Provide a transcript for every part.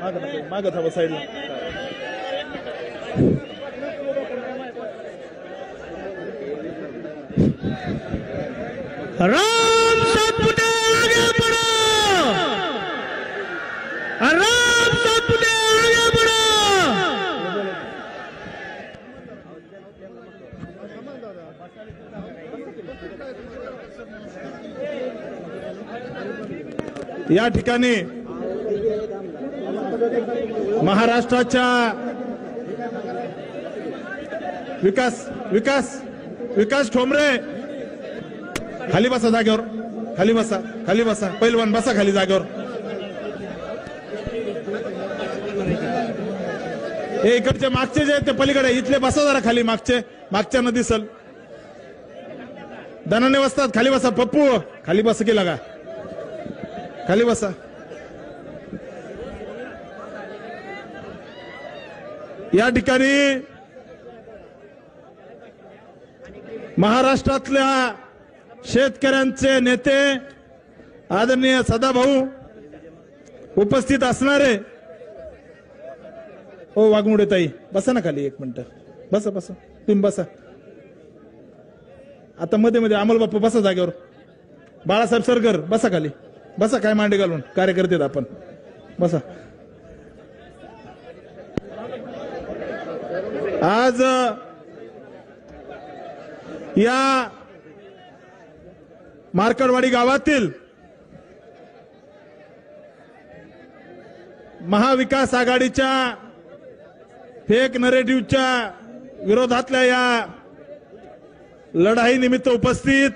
मागं थांबा साईडला. राम सातपुते आगे बढ़ो, राम सातपुते आगे बढ़ो. या ठिकाणी महाराष्ट्राच्या विकास ठोंबरे खाली बसा, जागेवर खाली बसा पैलवान बसा खाली जागेवर. हे इकडचे मागचे जे ते पलीकडे इथले बसा जरा खाली, मागच्या न दिसल. दनाने बसतात, खाली बसा. पप्पू खाली बस केला का, खाली बसा. या ठिकाणी महाराष्ट्रातल्या शेतकऱ्यांचे नेते आदरणीय सदाभाऊ उपस्थित असणारे. हो वाघमोडे ताई बसा ना खाली, 1 मिनिट बसा तुम्ही बसा. आता मध्ये अमोल बाप्पा बसा जागेवर. बाळासाहेब सरकर बसा खाली, बसा. काय मांडे घालून कार्यकर्ते आपण बसा. आज या मार्कडवाडी गावातील महाविकास आघाडीच्या फेक नरेटिव्हच्या विरोधातल्या या लढाई निमित्त उपस्थित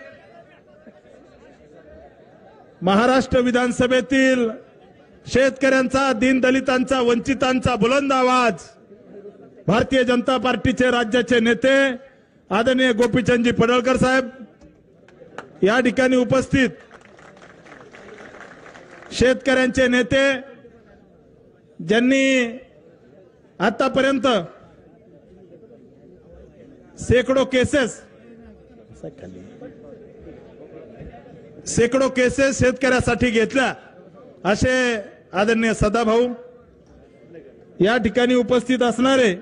महाराष्ट्र विधानसभेतील शेतकऱ्यांचा, दीनदलितांचा, वंचितांचा बुलंद आवाज भारतीय जनता पार्टीचे राज्याचे नेते आदरणीय गोपीचंदजी पडळकर साहेब, या ठिकाणी उपस्थित शेतकऱ्यांचे नेते ज्यांनी आतापर्यंत शेकडो केसेस शेतकऱ्यासाठी घेतल्या असे आदरणीय सदाभाऊ, या ठिकाणी उपस्थित असणारे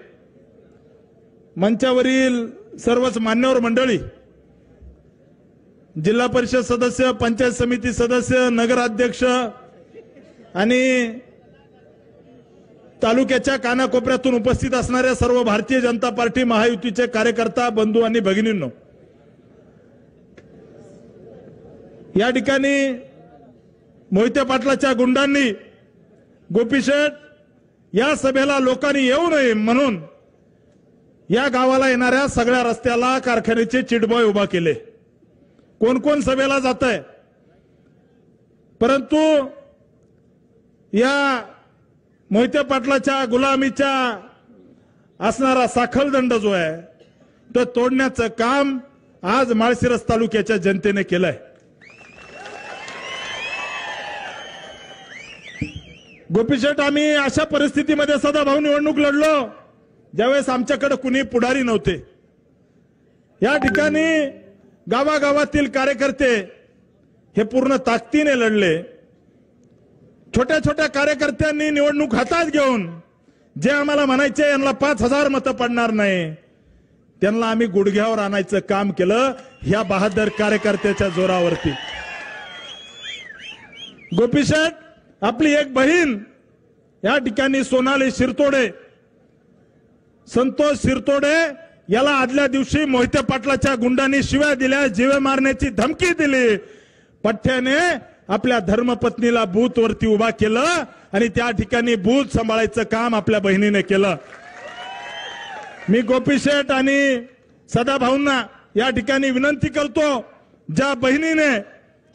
मंचावरील सर्वच मान्यवर मंडळी, जिल्हा परिषद सदस्य, पंचायत समिती सदस्य, नगराध्यक्ष आणि तालुक्याच्या कानाकोपऱ्यातून उपस्थित असणाऱ्या सर्व भारतीय जनता पार्टी महायुतीचे कार्यकर्ता बंधू आणि भगिनींनो, या ठिकाणी मोहिते पाटलाच्या गुंडांनी गोपीशेठ या सभेला लोकांनी येऊ नये म्हणून या गावाला येणाऱ्या सगळ्या रस्त्याला कारखान्याचे चिटबॉय उभा केले. कोण कोण सभेला जात आहे, परंतु या मोहिते पाटलाच्या गुलामीच्या असणारा साखळदंड जो आहे तो तोडण्याचं काम आज माळशिरस तालुक्याच्या जनतेने केलंय. गोपीशेठ, आम्ही अशा परिस्थितीमध्ये सदाभाऊ निवडणूक लढलो ज्यावेळेस आमच्याकडे कुणी पुढारी नव्हते. या ठिकाणी गावागावातील कार्यकर्ते हे पूर्ण ताकदीने लढले. छोट्या छोट्या कार्यकर्त्यांनी निवडणूक हातात घेऊन जे आम्हाला म्हणायचे यांना 5000 मतं पडणार नाही, त्यांना आम्ही गुडघ्यावर आणायचं काम केलं ह्या बहादर कार्यकर्त्याच्या जोरावरती. गोपीशेठ, आपली एक बहीण या ठिकाणी सोनाली शिरतोडे, संतोष शिरतोडे याला आदल्या दिवशी मोहिते पाटलाच्या गुंडांनी शिव्या दिल्या, जीवे मारण्याची धमकी दिली. पठ्ठ्याने आपल्या धर्मपत्नीला बूथ वरती उभा केलं आणि त्या ठिकाणी बूथ सांभाळायचं काम आपल्या बहिणीने केलं. मी गोपीशेठ आणि सदाभाऊंना या ठिकाणी विनंती करतो, ज्या बहिणीने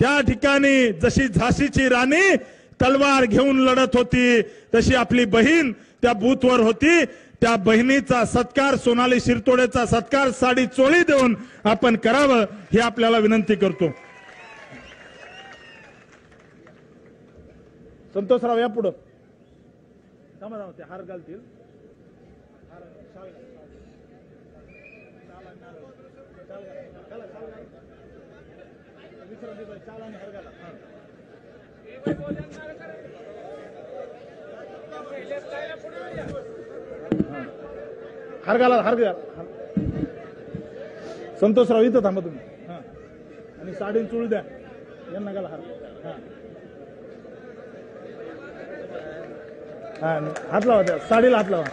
त्या ठिकाणी जशी झाशीची राणी तलवार घेऊन लढत होती तशी आपली बहीण त्या बूथवर होती, त्या बहिणीचा सत्कार, सोनाली शिरतोडेचा सत्कार साडी चोळी देऊन आपण करावं ही आपल्याला विनंती करतो. संतोषराव या पुढं ते हार घालतील. हार घाला, हार घाला. संतोषराव इथं थांबा तुम्ही. हा, आणि साडी चुळ द्या यांना, घाला हार. हा, हात लावा, त्या साडीला हात लावा.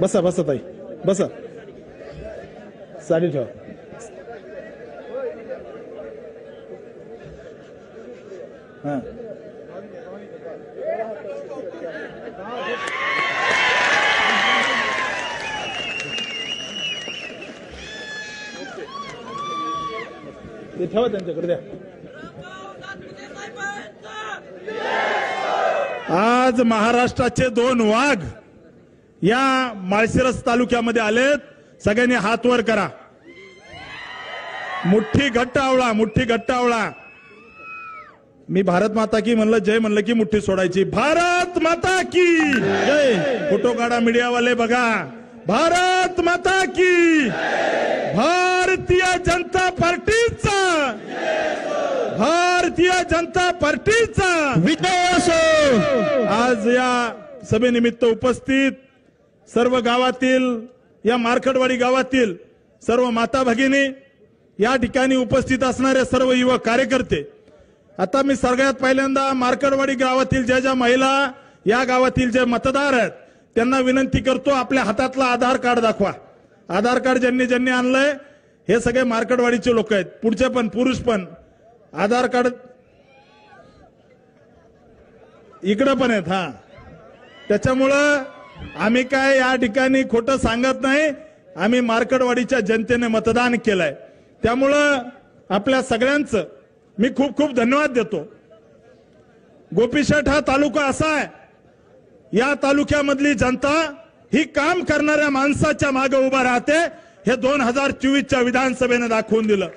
बसा बसा ताई, बसा. साडी ठेवा. हा, ते ठेवा त्यांच्याकडे द्या. आज महाराष्ट्राचे 2 वाघ या माळशिरस तालुक्यामध्ये आलेत. सगळ्यांनी हात वर करा. मुठ्ठी घट्ट आवळा, मुठ्ठी घट्ट आवळा. मी भारत माता की म्हणलं, जय म्हणलं की मुठ्ठी सोडायची. भारत माता की जय. फोटो काढा मीडियावाले, बघा. भारत माता की. भारतीय जनता पार्टीचा, भारतीय जनता पार्टीचा विजय असो. आज या सभेनिमित्त उपस्थित सर्व गावातील, या मार्कडवाडी गावातील सर्व माता भगिनी, या ठिकाणी उपस्थित असणारे सर्व युवक कार्यकर्ते. आता मी सगळ्यात पहिल्यांदा मार्कडवाडी गावातील ज्या महिला, या गावातील जे मतदार आहेत त्यांना विनंती करतो, आपल्या हातातला आधार कार्ड दाखवा. आधार कार्ड ज्यांनी आणलंय हे सगळे मार्कडवाडीचे लोक आहेत, पुढचे पण, पुरुष पण. आधार कार्ड इकडे पण आहेत. हा, त्याच्यामुळं आम्ही काय या ठिकाणी खोटं सांगत नाही. आम्ही मार्कडवाडीच्या जनतेने मतदान केलंय, त्यामुळं आपल्या सगळ्यांचं मी खूप खूप धन्यवाद देतो. गोपीशेठ हा तालुका असा आहे, या तालुक्यामधली जनता ही काम करणाऱ्या माणसाच्या मागे उभा राहते. हे 2024च्या विधानसभेने दाखवून दिलं.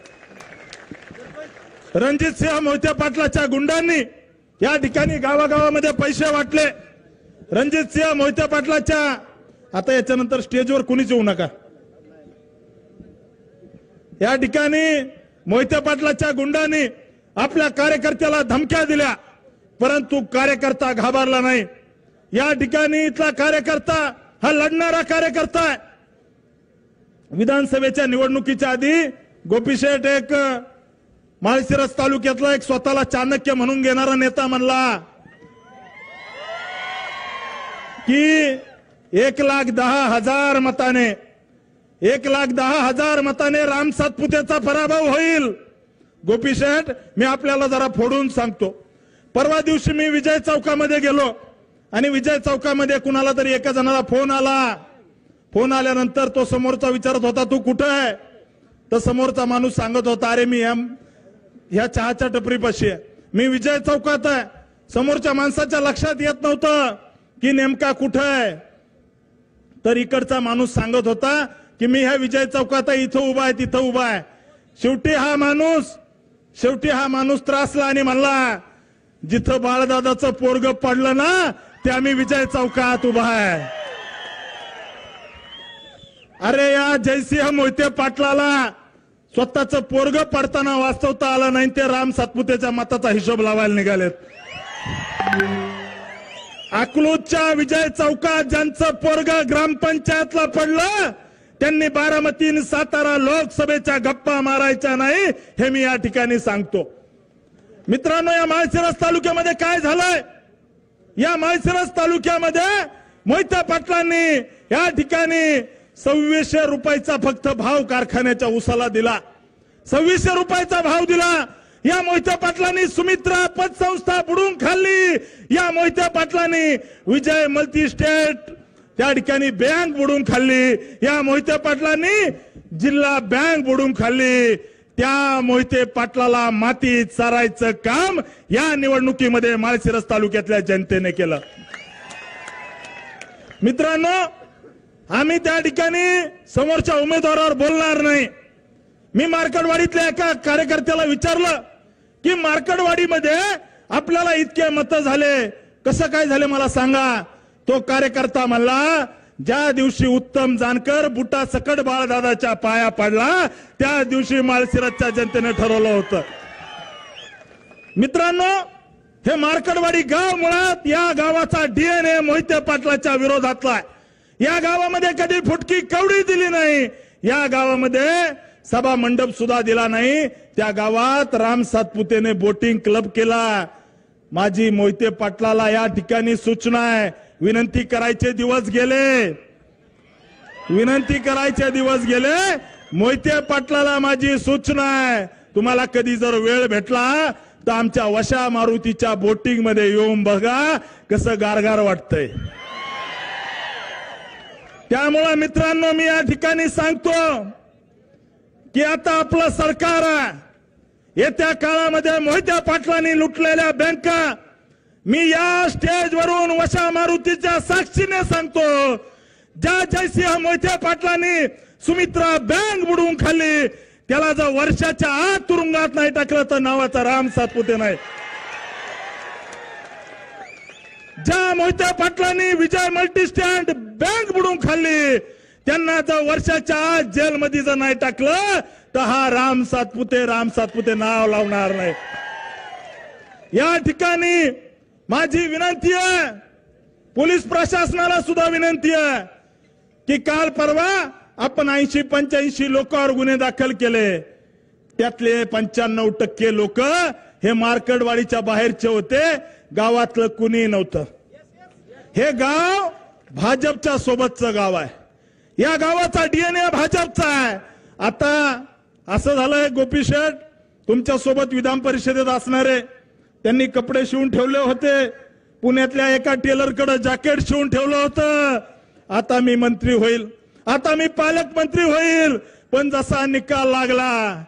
रणजितसिंह मोहिते पाटलाच्या गुंडांनी या ठिकाणी गावागावामध्ये पैसे वाटले. रणजितसिंह मोहिते पाटलाच्या, आता याच्यानंतर स्टेजवर कुणीच येऊ नका. या ठिकाणी मोहिते पाटलाच्या गुंडांनी आपल्या कार्यकर्त्याला धमक्या दिल्या, परंतु कार्यकर्ता घाबरला नाही. या ठिकाणी इथला कार्यकर्ता हा लढणारा कार्यकर्ता आहे. विधानसभेच्या निवडणुकीच्या आधी गोपीशेठ एक माळशिरस तालुक्यातला एक स्वतःला चाणक्य म्हणून घेणारा नेता म्हणला की 1,10,000 मताने, 1,10,000 मताने राम सातपुतेचा पराभव होईल. गोपीशेठ, मी आपल्याला जरा फोडून सांगतो. परवा दिवशी मी विजय चौकामध्ये गेलो आणि विजय चौकामध्ये कुणाला तरी एका जणाला फोन आला. फोन आल्यानंतर तो समोरचा विचारत होता, तू कुठं आहे? तर समोरचा माणूस सांगत होता, अरे मी ह्या चहाच्या टपरीपाशी आहे, मी विजय चौकात आहे. समोरच्या माणसाच्या लक्षात येत नव्हतं की नेमका कुठं आहे. तर इकडचा माणूस सांगत होता की मी ह्या विजय चौकात आहे, इथं उभा आहे, तिथं उभा आहे. शेवटी हा माणूस त्रासला आणि म्हणला, जिथं बाळदादाचं पोरग पडलं ना, ते आम्ही विजय चौकात उभा आहे. अरे या जयसिंह मोहिते पाटलाला स्वतःच पोरग पडताना वाचवता आलं नाही, ते राम सातपुतेच्या मताचा हिशोब लावायला निघालेत. अकलूजच्या विजय चौकात ज्यांचं पोरग ग्रामपंचायतला पडलं, त्यांनी बारामती आणि सातारा लोकसभेच्या गप्पा मारायच्या नाही, हे मी या ठिकाणी सांगतो. मित्रांनो, या माळशिरस तालुक्यामध्ये काय झालंय? या माळशिरस तालुक्यामध्ये मोहिते पाटलांनी या ठिकाणी 2600 रुपयाचा फक्त भाव कारखान्याच्या उसाला दिला. 2600 रुपयाचा भाव दिला. या मोहिते पाटलांनी सुमित्रा पतसंस्था बुडून खाल्ली. या मोहिते पाटलांनी विजय मल्टी स्टेट त्या ठिकाणी बँक बुडून खाल्ली. या मोहिते पाटलांनी जिल्हा बँक बुडून खाल्ली. त्या मोहिते पाटलाला मातीत चारायचं काम या निवडणुकीमध्ये माळशिरस तालुक्यातल्या जनतेने केलं. मित्रांनो, आम्ही त्या ठिकाणी समोरच्या उमेदवारावर बोलणार नाही. मी मार्कडवाडीतल्या एका कार्यकर्त्याला विचारलं की मार्कडवाडीमध्ये आपल्याला इतके मतं झाले, कसं काय झाले मला सांगा. तो कार्यकर्ता म्हणला, ज्या दिवशी उत्तम जानकर बुटा सकट बाळदादाच्या पाया पडला त्या दिवशी माळशिरसच्या जनतेने ठरवलं होतं. मित्रांनो, हे मार्कडवाडी गाव मुळात या गावाचा डीएनए मोहिते पाटलाच्या विरोधातला आहे. या गावामध्ये कधी फुटकी कवडी दिली नाही. या गावामध्ये सभा मंडप सुद्धा दिला नाही. त्या गावात राम सातपुतेने बोटिंग क्लब केला. माझी मोहिते पाटलाला या ठिकाणी सूचना आहे, विनंती करायचे दिवस गेले, विनंती करायचे दिवस गेले. मोहिते पाटलाला माझी सूचना आहे, तुम्हाला कधी जर वेळ भेटला तर आमच्या वशा मारुतीच्या बोटिंग मध्ये येऊन बघा कसं गारगार वाटतंय. त्यामुळे मित्रांनो, मी या ठिकाणी सांगतो की आता आपलं सरकार येत्या काळामध्ये मोहिते पाटलांनी लुटलेल्या बँका, मी या स्टेजवरून वशा मारुतीच्या साक्षीने सांगतो, ज्या जयसिंह मोहिते पाटलांनी सुमित्रा बँक बुडवून खाल्ली त्याला जर वर्षाच्या आत तुरुंगात नाही टाकलं तर नावाचा राम सातपुते नाही. ज्या मोहिते पाटलांनी विजय मल्टीस्टँड बँक बुडवून खाल्ली त्यांना जर वर्षाच्या आत जेलमध्ये जर नाही टाकलं तर हा राम सातपुते नाव लावणार नाही. या ठिकाणी माझी विनंती आहे, पोलीस प्रशासनाला सुद्धा विनंती आहे की काल परवा आपण 80-85 लोकांवर गुन्हे दाखल केले. त्यातले 95% लोक हे मार्कडवाडीच्या बाहेरचे होते, गावातलं कुणी नव्हतं. हे गाव भाजपच्या सोबतचं गाव आहे. या गावाचा डीएनए भाजपचा आहे. आता असं झालंय, गोपी शेठ तुमच्या सोबत विधान परिषदेत असणारे त्यांनी कपडे शिवून ठेवले होते. पुण्यातल्या एका टेलरकडे जॅकेट शिवून ठेवलं होतं. आता मी मंत्री होईल, आता मी पालकमंत्री होईल, पण जसा निकाल लागला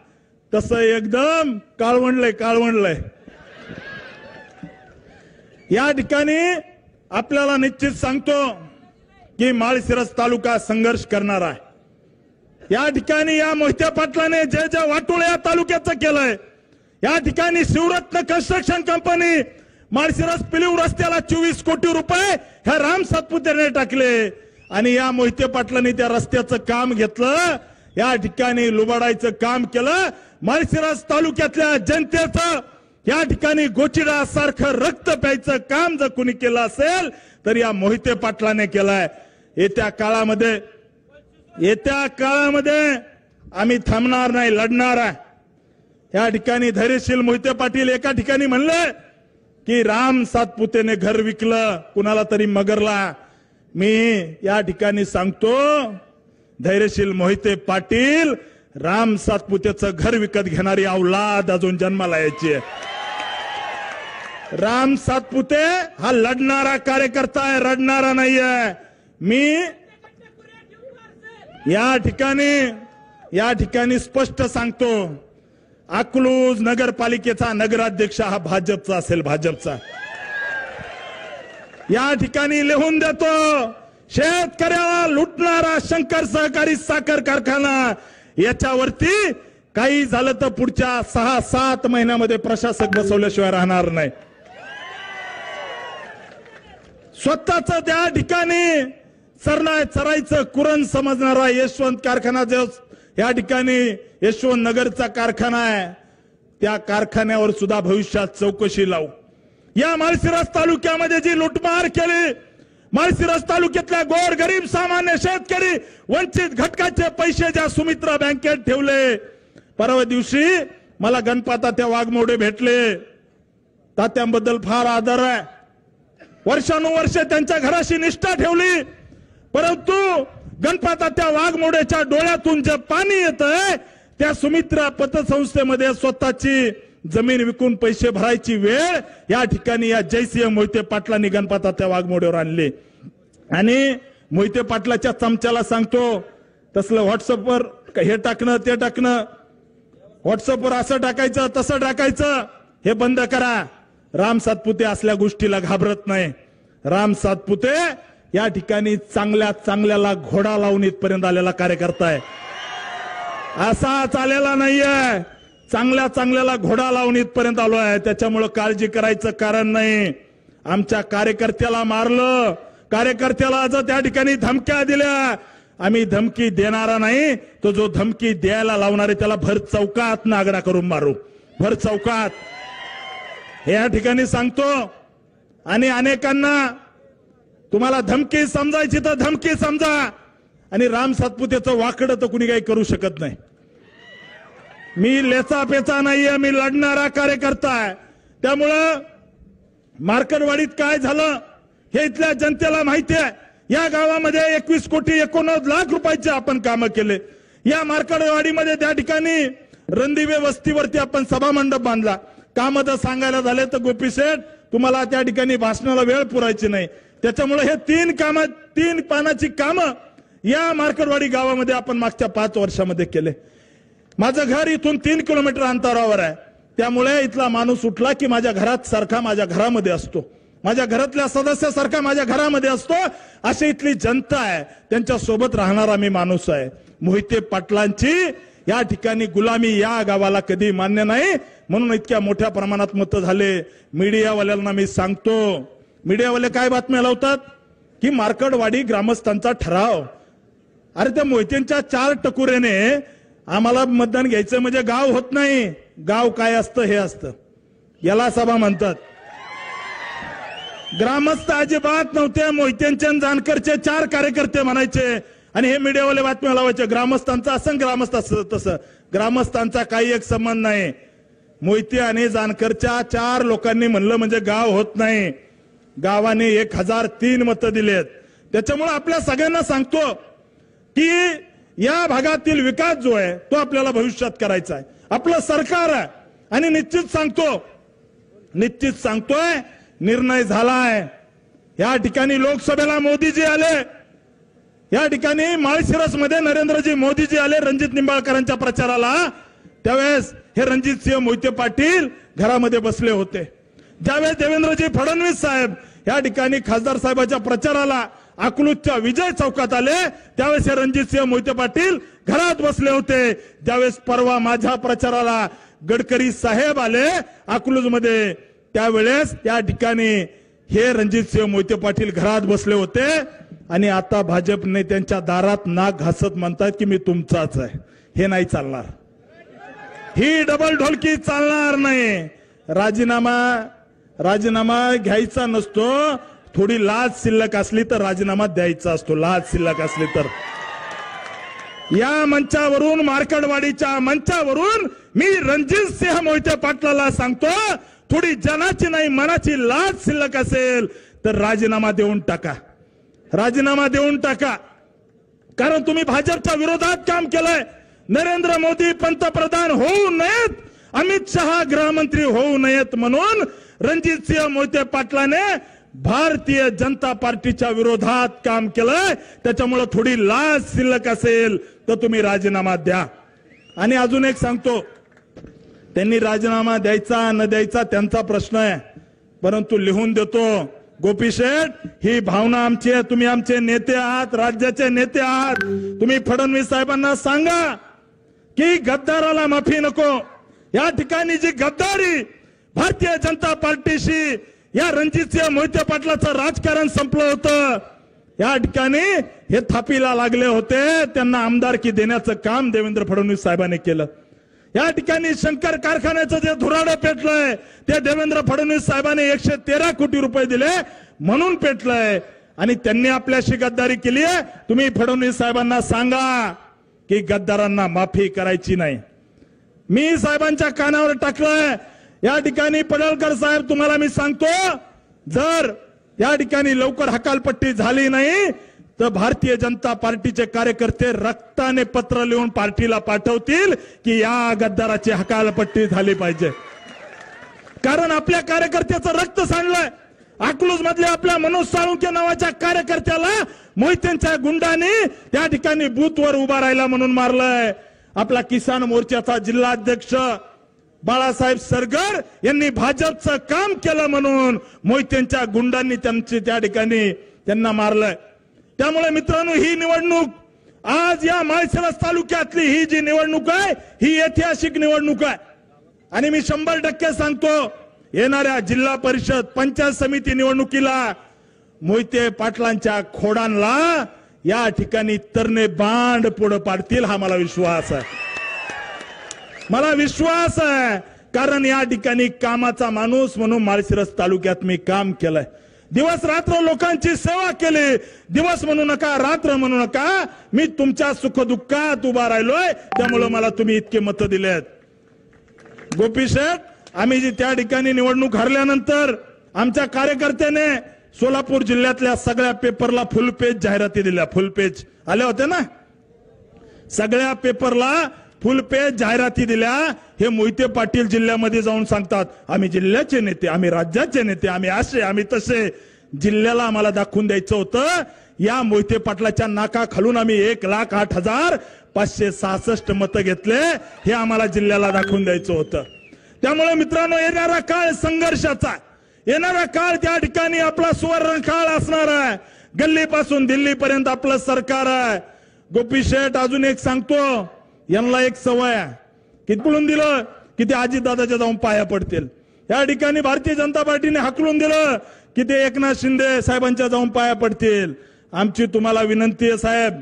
तसं एकदम काळवंडलंय. या ठिकाणी आपल्याला निश्चित सांगतो की माळशिरस तालुका संघर्ष करणार आहे. या ठिकाणी या मोहिते पाटलाने जे वाटोळ या तालुक्याचं केलंय, या ठिकाणी शिवरत्न कन्स्ट्रक्शन कंपनी माळशिरस पिलीव रस्त्याला 24 कोटी रुपये ह्या राम सातपुतेने टाकले आणि या मोहिते पाटलांनी त्या रस्त्याचं काम घेतलं. या ठिकाणी लुबाडायचं काम केलं. माळशिरस तालुक्यातल्या जनतेचं या ठिकाणी गोचिडासारखं रक्त प्यायचं काम जर कोणी केलं असेल तर या मोहिते पाटलाने केलंय. येत्या काळामध्ये आम्ही थांबणार नाही, लढणार आहे. या ठिकाणी धैर्यशील मोहिते पाटील एका ठिकाणी म्हणले की राम सातपुतेने घर विकलं कुणाला तरी मगरला. मी या ठिकाणी सांगतो, धैर्यशील मोहिते पाटील राम सातपुतेचं घर विकत घेणारी औलाद अजून जन्माला यायची आहे. राम सातपुते हा लढणारा कार्यकर्ता आहे, रडणारा नाहीये. मी या ठिकाणी स्पष्ट सांगतो, अकलूज नगरपालिकेचा नगराध्यक्ष हा भाजपचा असेल, भाजपचा. या ठिकाणी लिहून देतो, शेतकऱ्याला लुटणारा शंकर सहकारी साखर कारखाना याच्यावरती काही झालं तर पुढच्या 6-7 महिन्यामध्ये प्रशासक बसवल्याशिवाय राहणार नाही. स्वतःच त्या ठिकाणी चरायचं कुरण समजणारा यशवंत कारखाना जो या ठिकाणी यशवंत नगरचा कारखाना आहे, त्या कारखान्यावर सुद्धा भविष्यात चौकशी लावू. या माळशिरस तालुक्यामध्ये जी लुटमार केली, माळशिरस तालुक्यातल्या गोर गरीब सामान्य शेतकरी वंचित घटकाचे पैसे ज्या सुमित्रा बँकेत ठेवले. परवा दिवशी मला गणपतात्या वाघमोडे भेटले, तात्यांबद्दल फार आदर आहे. वर्षानुवर्ष त्यांच्या घराशी निष्ठा ठेवली, परंतु गणपतात्या वाघमोडेच्या डोळ्यातून जे पाणी येतंय त्या सुमित्रा पतसंस्थेमध्ये स्वतःची जमीन विकून पैसे भरायची वेळ या ठिकाणी या जयसिंह मोहिते पाटलांनी गणपतात्या वाघमोडेवर आणली. आणि मोहिते पाटलाच्या चमच्याला सांगतो, तसलं व्हॉट्सअपवर हे टाकणं ते टाकणं, व्हॉट्सअपवर असं टाकायचं तसं टाकायचं हे बंद करा. राम सातपुते असल्या गोष्टीला घाबरत नाही. राम सातपुते या ठिकाणी चांगल्याला घोडा लावून इथपर्यंत आलेला कार्यकर्ता आहे, असा चालेला नाहीये. चांगल्याला घोडा लावून इथपर्यंत आलो आहे. त्याच्यामुळे काळजी करायचं कारण नाही. आमच्या कार्यकर्त्याला मारलं, कार्यकर्त्याला आज त्या ठिकाणी धमक्या दिल्या. आम्ही धमकी देणारा नाही, तो जो धमकी द्यायला लावणार आहे त्याला भर चौकात नागडा करून मारू, भर चौकात हे या ठिकाणी सांगतो. आणि अनेकांना तुम्हाला धमकी समजायची तर धमकी समजा, आणि राम सातपुतेचं वाकडं तर कुणी काही करू शकत नाही. मी लेचा पेचा नाहीये, मी लढणारा कार्यकर्ता आहे. त्यामुळं मार्कडवाडीत काय झालं हे इथल्या जनतेला माहिती आहे. या गावामध्ये 21 कोटी 89 लाख रुपयाचे आपण कामं केले. या मार्कडवाडीमध्ये त्या ठिकाणी रणदिवे वस्तीवरती आपण सभा मंडप बांधला. काम जर सांगायला झाले तर गोपी शेठ तुम्हाला त्या ठिकाणी भाषणाला वेळ पुरायची नाही. त्याच्यामुळे हे 3 पानाची कामं या मार्कडवाडी गावामध्ये आपण मागच्या 5 वर्षामध्ये केले. माझं घर इथून 3 किलोमीटर अंतरावर आहे. त्यामुळे इथला माणूस उठला की माझ्या घरात सारखा माझ्या घरामध्ये असतो, माझ्या घरातल्या सदस्यासारखा माझ्या घरामध्ये असतो. अशी इथली जनता आहे, त्यांच्या सोबत राहणारा मी माणूस आहे. मोहिते पाटलांची या ठिकाणी गुलामी या गावाला कधी मान्य नाही. म्हणून इतक्या मोठ्या प्रमाणात मतं झाले. मीडियावाल्यांना मी सांगतो, मीडियावाले काय बातम्या लावतात की मार्कडवाडी ग्रामस्थांचा ठराव. अरे त्या मोहितेंच्या 4 टकुरेने आम्हाला मतदान घ्यायचं म्हणजे गाव होत नाही. गाव काय असतं हे असतं, याला सभा म्हणतात. ग्रामस्थ अजिबात नव्हते. मोहितेंचे जानकरचे 4 कार्यकर्ते म्हणायचे आणि हे मीडियावाले बातम्या लावायचे ग्रामस्थांचा असं ग्रामस्थ असं तसं. ग्रामस्थांचा काही एक संबंध नाही. मोहिते आणि जानकरच्या 4 लोकांनी म्हणलं म्हणजे गाव होत नाही. गावाने 1003 मतं दिलेत. त्याच्यामुळे आपल्या सगळ्यांना सांगतो की या भागातील विकास जो आहे तो आपल्याला भविष्यात करायचा आहे. आपलं सरकार आहे आणि निश्चित सांगतोय निर्णय झालाय. या ठिकाणी लोकसभेला मोदीजी आले, या ठिकाणी माळशिरस मध्ये नरेंद्रजी मोदीजी आले रणजित निंबाळकरांच्या प्रचाराला. त्यावेळेस हे रणजितसिंह मोहिते पाटील घरामध्ये बसले होते. ज्यावेळेस देवेंद्रजी फडणवीस साहेब या ठिकाणी खासदार साहेबांच्या प्रचाराला अकलूजच्या विजय चौकात आले, त्यावेळेस हे रणजितसिंह मोहिते पाटील घरात बसले होते. ज्यावेळेस परवा माझ्या प्रचाराला गडकरी साहेब आले अकलूज मध्ये, त्यावेळेस त्या ठिकाणी हे रणजितसिंह मोहिते पाटील घरात बसले होते. आणि आता भाजपने त्यांच्या दारात नाक घासत म्हणतात की मी तुमचाच आहे. हे नाही चालणार, ही डबल ढोलकी चालणार नाही. राजीनामा घ्यायचा नसतो, थोडी लाज शिल्लक असली तर राजीनामा द्यायचा असतो. लाज शिल्लक असली तर या मंचावरून, मार्कडवाडीच्या मंचावरून मी रणजितसिंह मोहिते पाटलाला सांगतो, थोडी जनाची नाही मनाची लाज शिल्लक असेल तर राजीनामा देऊन टाका, राजीनामा देऊन टाका. कारण तुम्ही भाजपच्या विरोधात काम केलंय. नरेंद्र मोदी पंतप्रधान होऊ नयेत, अमित शहा गृहमंत्री होऊ नयेत म्हणून रणजितसिंह मोहिते पाटलाने भारतीय जनता पार्टीच्या विरोधात काम केलंय. त्याच्यामुळे थोडी लाज शिल्लक असेल तर तुम्ही राजीनामा द्या. आणि अजून एक सांगतो, त्यांनी राजीनामा द्यायचा न द्यायचा त्यांचा प्रश्न आहे, परंतु लिहून देतो. गोपी शेठ, ही भावना आमची आहे. तुम्ही आमचे नेते आहात, राज्याचे नेते आहात. तुम्ही फडणवीस साहेबांना सांगा की गद्दाराला माफी नको. या ठिकाणी जी गद्दारी भारतीय जनता पार्टीशी या रणजितसिंह मोहिते पाटलाचं राजकारण संपलं होतं. या ठिकाणी हे थापीला लागले होते, त्यांना आमदारकी देण्याचं काम देवेंद्र फडणवीस साहेबांनी केलं. या ठिकाणी शंकर कारखान्याचं जे धुराडं पेटलंय ते देवेंद्र फडणवीस साहेबांनी 113 कोटी रुपये दिले म्हणून पेटलंय. आणि त्यांनी आपल्याशी गद्दारी केली आहे. तुम्ही फडणवीस साहेबांना सांगा की गद्दारांना माफी करायची नाही. मी साहेबांच्या कानावर टाकलंय. या ठिकाणी पडळकर साहेब, तुम्हाला मी सांगतो, जर या ठिकाणी लवकर हकालपट्टी झाली नाही तर भारतीय जनता पार्टीचे कार्यकर्ते रक्ताने पत्र लिहून पार्टीला पाठवतील की या गद्दाराची हकालपट्टी झाली पाहिजे. कारण आपल्या कार्यकर्त्याचं रक्त सांडलंय. अकलूज मधल्या आपल्या मनोज साळुंके नावाच्या कार्यकर्त्याला मोहितेंच्या गुंडांनी त्या ठिकाणी बूथवर उभा राहिला म्हणून मारलंय. आपला किसान मोर्चाचा जिल्हाध्यक्ष बाळासाहेब सरगर यांनी भाजपचं काम केलं म्हणून मोहितेंच्या गुंडांनी त्या ठिकाणी त्यांना मारलंय. त्यामुळे मित्रांनो, ही निवडणूक आज या माळशिरस तालुक्यातली ही जी निवडणूक आहे ही ऐतिहासिक निवडणूक आहे. आणि मी 100% सांगतो, येणाऱ्या जिल्हा परिषद पंचायत समिती निवडणुकीला मोहिते पाटलांच्या खोडांना या ठिकाणी तरणे बांड पुढे पाडतील हा मला विश्वास आहे. मला विश्वास आहे कारण या ठिकाणी कामाचा माणूस म्हणून माळशिरस तालुक्यात मी काम केलंय. दिवस रात्र लोकांची सेवा केली. दिवस म्हणू नका, रात्र म्हणू नका, मी तुमच्या सुखदुःखात उभा राहिलोय. त्यामुळे मला तुम्ही इतके मत दिलेत. गोपी शेठ, आम्ही जी त्या ठिकाणी निवडणूक हरल्यानंतर आमच्या कार्यकर्त्याने सोलापूर जिल्ह्यातल्या सगळ्या पेपरला फुल पेज जाहिराती दिल्या. फुल पेज आले होते ना, सगळ्या पेपरला फुल पेज जाहिराती दिल्या. हे मोहिते पाटील जिल्ह्यामध्ये जाऊन सांगतात आम्ही जिल्ह्याचे नेते, आम्ही राज्याचे नेते, आम्ही असे, आम्ही तसे. जिल्ह्याला आम्हाला दाखवून द्यायचं होतं या मोहिते पाटलाच्या नाका खालून आम्ही 1,08,566 मतं घेतले. हे आम्हाला जिल्ह्याला दाखवून द्यायचं होतं. त्यामुळे मित्रांनो, येणारा काळ संघर्षाचा, येणारा काळ त्या ठिकाणी आपला सुवर्ण काळ असणार आहे. गल्लीपासून दिल्लीपर्यंत आपलं सरकार आहे. गोपी शेठ, अजून एक सांगतो, यांना एक सवय आहे, कितपुळून दिलं की ते अजितदादाच्या जाऊन पाया पडतील. या ठिकाणी भारतीय जनता पार्टीने हाकलून दिलं की ते एकनाथ शिंदे साहेबांच्या जाऊन पाया पडतील. आमची तुम्हाला विनंती आहे साहेब,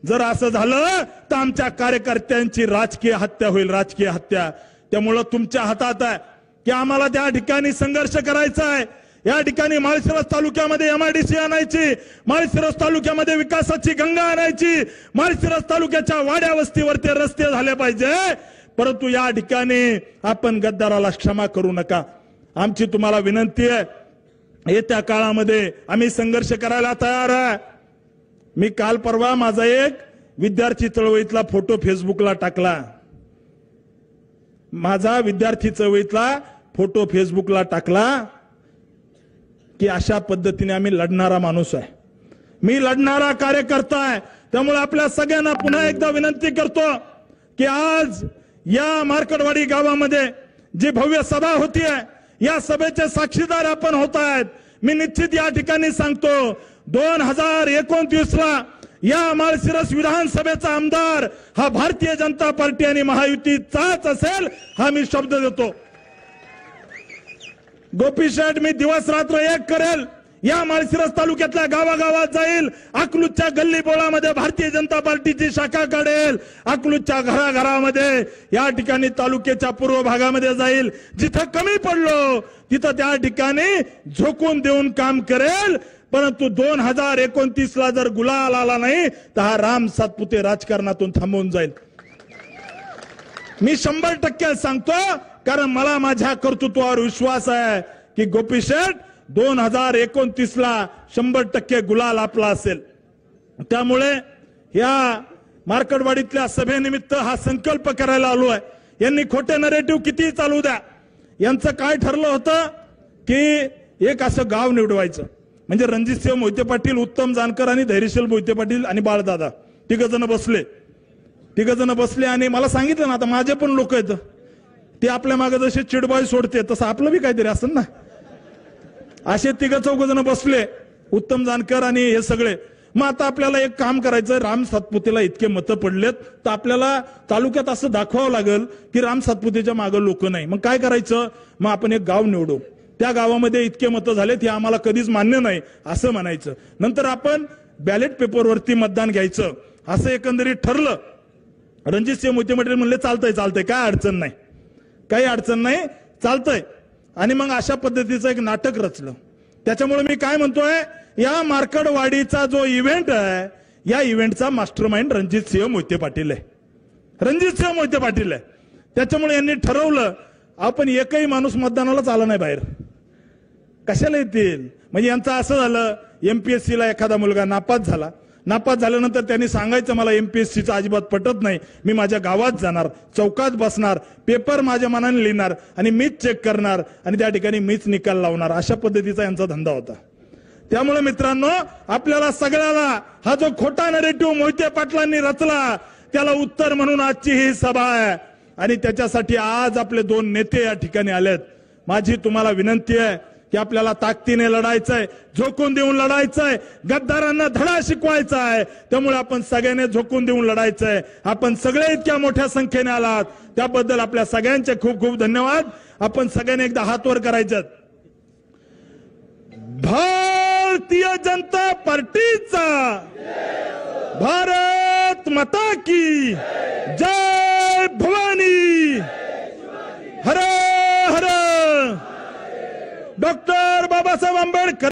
जर असं झालं तर आमच्या कार्यकर्त्यांची राजकीय हत्या होईल, राजकीय हत्या. त्यामुळं तुमच्या हातात आहे की आम्हाला त्या ठिकाणी संघर्ष करायचा आहे. या ठिकाणी माळशिरस तालुक्यामध्ये एमआयडीसी आणायची, माळशिरस तालुक्यामध्ये विकासाची गंगा आणायची, माळशिरस तालुक्याच्या वाड्या वस्तीवरती रस्ते झाले पाहिजे. परंतु या ठिकाणी आपण गद्दाराला क्षमा करू नका. आमची तुम्हाला विनंती आहे, येत्या काळामध्ये आम्ही संघर्ष करायला तयार आहे. मी काल परवा माझा एक विद्यार्थी चळवळीतला फोटो फेसबुकला टाकला. माझा विद्यार्थी चळवळीतला फोटो फेसबुकला टाकला की अशा पद्धतीने आम्ही लढणारा माणूस आहे, मी लढणारा कार्यकर्ता आहे. त्यामुळे आपल्या सगळ्यांना पुन्हा एकदा विनंती करतो की आज या मार्कडवाडी गावामध्ये जी भव्य सभा होतीये, या सभेचे साक्षीदार आपण होत आहेत. मी निश्चित या ठिकाणी सांगतो, 2029 ला या माळशिरस विधानसभेचा आमदार हा भारतीय जनता पार्टी आणि महायुतीचाच असेल, हा मी शब्द देतो. गोपी शेठ, मी दिवस रात्र एक करेल, या माळशिरस तालुक्यातल्या गावागावात जाईल, अकलूजच्या गल्ली बोळामध्ये भारतीय जनता पार्टीची शाखा काढेल, अकलूजच्या घराघरामध्ये या ठिकाणी तालुक्याच्या पूर्व भागामध्ये जाईल, जिथं कमी पडलो तिथं त्या ठिकाणी झोकून देऊन काम करेल. परंतु 2029 ला जर गुलाल आला नाही तर हा राम सातपुते राजकारणातून थांबून जाईल. मी 100% सांगतो, कारण मला माझ्या कर्तृत्वावर विश्वास आहे की गोपी शेठ 2029 ला 100% गुलाल आपला असेल. त्यामुळे या मार्कडवाडीतल्या सभेनिमित्त हा संकल्प करायला आलो आहे. यांनी खोटे नरेटिव्ह किती चालू द्या, यांचं काय ठरलं होतं की एक असं गाव निवडवायचं, म्हणजे रणजितसिंह मोहिते पाटील, उत्तम जानकर आणि धैर्यशील मोहिते पाटील आणि बाळदादा तिघ जण बसले आणि मला सांगितलं ना, आता माझे पण लोक आहेत, ते आपल्या मागे जसे चिडबाई सोडते तसं आपलं बी काहीतरी असं ना. असे तिघ चौघ जण बसले, उत्तम जानकर आणि हे सगळे. मग आता आपल्याला एक काम करायचं, राम सातपुतेला इतके मतं पडलेत तर आपल्याला तालुक्यात असं दाखवावं लागेल की राम सातपुतेच्या मागे लोक नाही. मग काय करायचं, मग आपण एक गाव निवडू, त्या गावामध्ये इतके मतं झालेत हे आम्हाला कधीच मान्य नाही असं म्हणायचं. नंतर आपण बॅलेट पेपरवरती मतदान घ्यायचं असं एकंदरीत ठरलं. रणजितसिंह मोहिते पाटील म्हणले चालतंय, काय अडचण नाही, काही अडचण नाही, चालतंय. आणि मग अशा पद्धतीचं एक नाटक रचलं. त्याच्यामुळे मी काय म्हणतोय, या मार्कडवाडीचा जो इव्हेंट आहे, या इव्हेंटचा मास्टरमाइंड रणजितसिंह मोहिते पाटील आहे, रणजितसिंह मोहिते पाटील आहे. त्याच्यामुळे यांनी ठरवलं आपण एकही माणूस मतदानालाच आला नाही बाहेर, कशाला येतील. म्हणजे यांचं असं झालं, एमपीएससी ला एखादा मुलगा नापास झाल्यानंतर त्यांनी सांगायचं मला एमपीएससीचं अजिबात पटत नाही, मी माझ्या गावात जाणार, चौकात बसणार, पेपर माझ्या मनाने लिहिणार आणि मीच चेक करणार आणि त्या ठिकाणी मीच निकाल लावणार, अशा पद्धतीचा यांचा धंदा होता. त्यामुळे मित्रांनो, आपल्याला सगळ्याला हा जो खोटा नरेटिव्ह मोहिते पाटलांनी रचला त्याला उत्तर म्हणून आजची ही सभा आहे. आणि त्याच्यासाठी आज आपले 2 नेते या ठिकाणी आलेत. माझी तुम्हाला विनंती आहे की आपल्याला ताकदीने लढायचंय, झोकून देऊन लढायचंय, गद्दारांना धडा शिकवायचा आहे. त्यामुळे आपण सगळ्यांनी झोकून देऊन लढायचंय. आपण सगळे इतक्या मोठ्या संख्येने आलात त्याबद्दल आपल्या सगळ्यांचे खूप खूप धन्यवाद. आपण सगळ्यांनी एकदा हात वर करायचं. भारत भारतीय जनता पार्टीचा भारत माता की जय भवानी हर हर डॉक्टर बाबासाहेब आंबेडकर